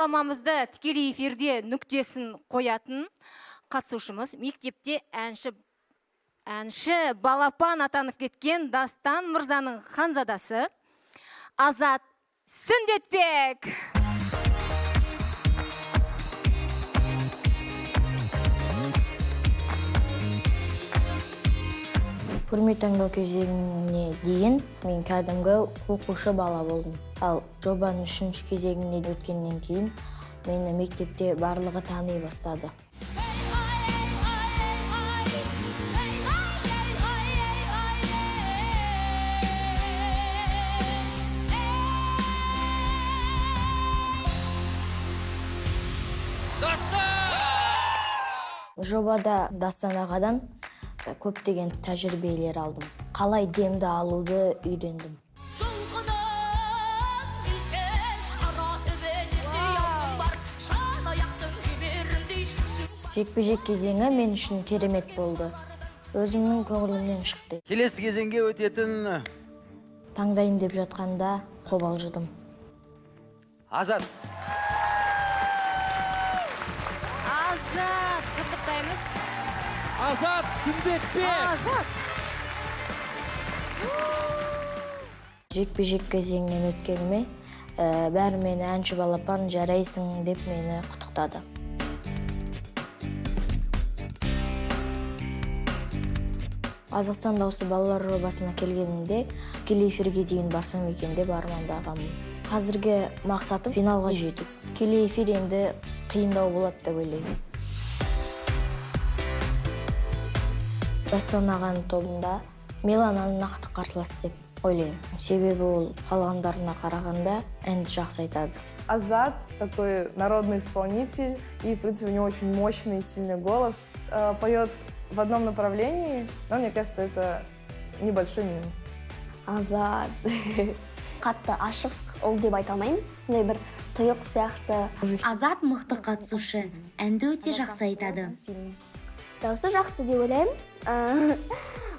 Бағдарламамызда тікелей эфирде нүктесін қоятын қатысушымыз мектепте әнші балапан атанып кеткен Дастан Мырзаның ханзадасы Азат Сүндетбек. Көрме таңдау кезеңіне дейін мен кәдімгі оқушы бала болдым. Ал жобаның 3-ші кезеңіне өткеннен кейін мені мектепте барлығы тани бастады. Жобада Дастан ағадан көптеген тәжірибелер алдым. Қалай демді алуды үйрендім. Жекпе-жек кезеңі мен үшін керемет болды. Өзімнің көңілімнен шықты. Келесі кезеңге өтетін Таңдайын деп жатқанда қобалжыдым. Азат. Азат, құттықтаймыз. Азат Сүндетбек. Азат. Жекпе-жек кезеңінен өткеніме, бәрі мені әнші балапан жарайсың деп мені құттықтады. Қазақстан дауысы балалар жобасына келгенімде тікелей эфирге дейін барсам екен деп армандағанмын. Қазіргі мақсатым финалға жету. Тікелей эфир енді қиындау болады деп ойлаймын. Дастан ағаның тобында Мелананы нақты қарсылас деп ойлаймын. Себебі ол қалғандарына қарағанда әнді жақсы айтады. Азат такой народный исполнитель, и, в принципе, у него очень мощный и сильный голос. Поет в одном направлении, но мне кажется, это небольшой минус. Азат қатты ашық ол деп айта алмаймын. Сондай бір тұйық сияқты. Азат мықты қатысушы, әнді өте жақсы айтады. Дауысы жақсы деп ойлаймын.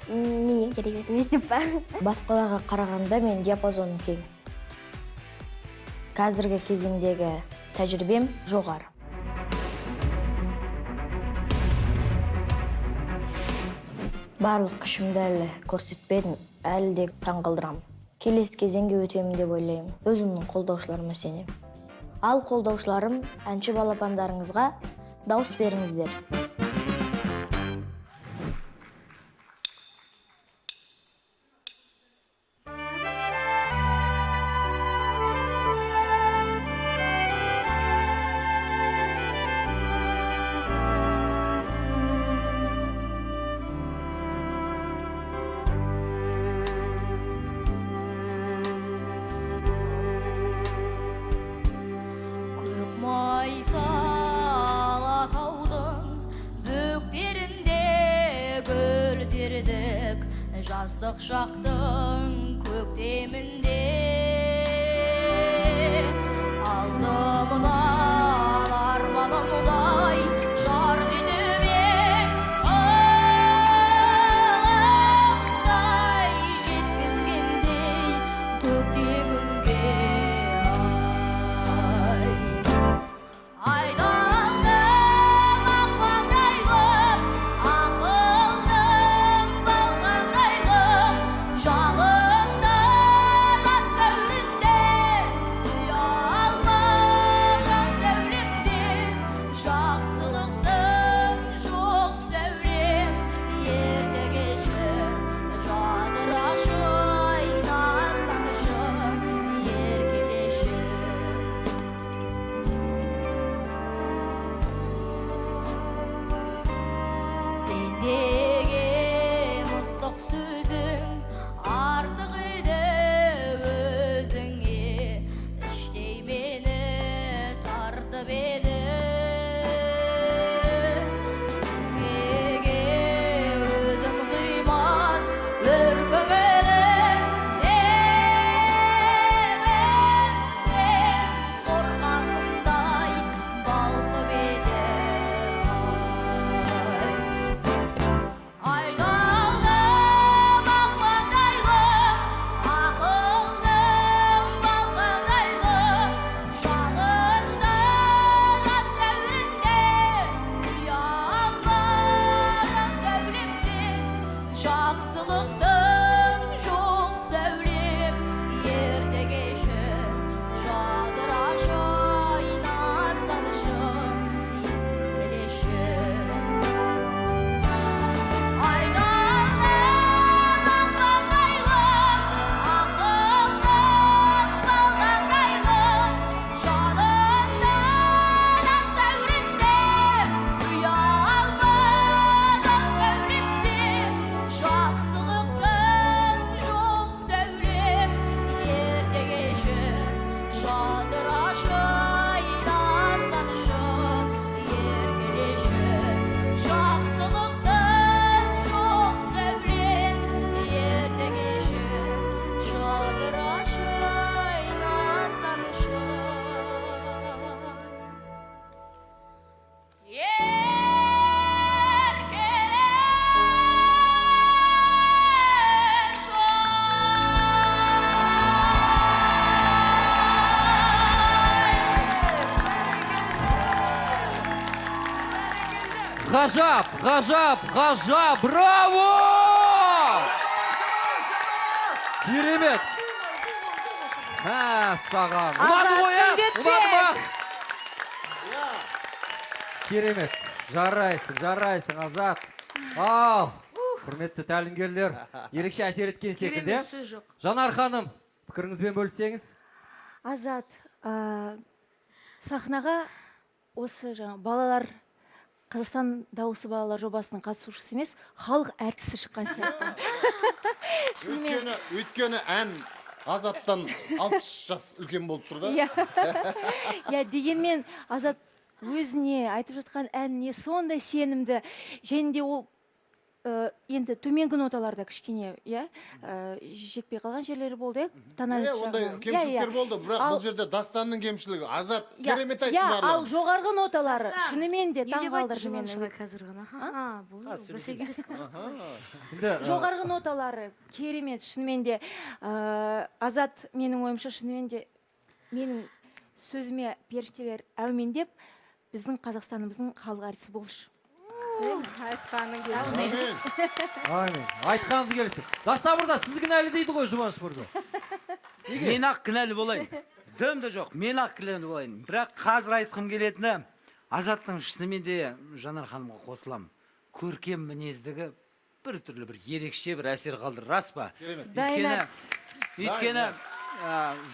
Менен керек емес деп па. Басқаларға қарағанда мен диапазоным кең. Қазіргі кезеңдегі тәжірибем жоғары. Барлық күшімді әлі көрсетпедім, әлі де таңғалдырамын. Келесі кезеңге өтемін деп ойлаймын. Өзімнің қолдаушыларыма сенемін. Ал қолдаушыларым әнші балапандарыңызға дауыс беріңіздер. Жастық шақтың көктемінде алдымнан арманымдай жарқ етіп ең алақтай жеткізгендей көктеміңге Ғажап, ғажап, ғажап, браво! Керемет. Саған. Ұнады ғой, ұнады ма? Керемет. Жарайсың, Азат. Ау, құрметті тәлімгерлер, ерекше әсер еткен секілді. Жанар ханым, пікіріңізбен бөлсеңіз. Азат, сахнаға осы балалар, Қазақстан дауысы балалар жобасының қатысушысы емес, халық әртісі шыққан сияқты. Өйткені ән Азаттан 60 жас үлкен болып тұр да. Дегенмен Азат өзіне айтып жатқан әніне сондай сенімді, және де ол енді төменгі ноталарда кішкене жетпей қалған жерлері болды. Ондай кемшіліктер болды, бірақ бұл жерде Дастанның кемшілігі. Азат керемет айтты барлығы. Ал жоғарғы ноталары шынымен де таң қалдырды мені. Жоғарғы ноталары керемет, шынымен де. Азат менің ойымша шынымен де менің сөзіме періштелер әумин деп біздің Қазақстанымыздың халық әртісі болшы. Айтқаның келсін. Амин. Айтқаныңыз келсін. Дастан мырза, сіз кінәлі дейді ғой, Жұбаныш мырза. Мен ақ кінәлі болайын. Дымды жоқ, мен ақ кінәлі болайын. Бірақ қазір айтқым келетіні, Азаттың шынымен де Жанар ханымға қосылам. Көркем мінездігі бір түрлі бір ерекше бір әсер қалдыр, рас па? Өйткені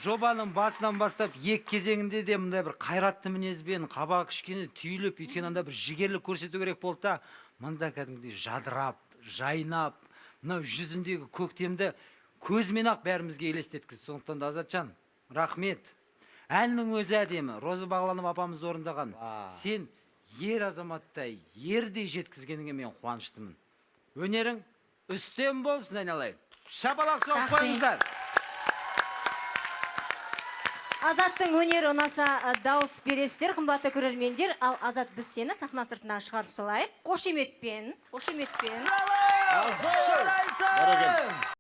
жобаның басынан бастап екі кезеңінде де мындай бір қайратты мінезбен, қабақ кішкене түйіліп, өйткені анда бір жігерлік көрсету керек болды да, мында кәдімгідей жадырап, жайнап, мынау жүзіндегі көктемді көзмен ақ бәрімізге елестеткіз. Сондықтан да Азатжан, рахмет. Әннің өзі әдемі, Роза Бағланов апамыз орындаған. Сен ер азаматтай, ердей жеткізгеніңе мен қуаныштымын. Өнерің үстем болсын, айналайын. Шапалақ соғып қойыңыздар. Азаттың өнері ұнаса дауыс бересіздер, қымбатты көрермендер. Ал Азат, біз сені сахна сыртына шығарып салайық. Қошеметпен. Жарайсың!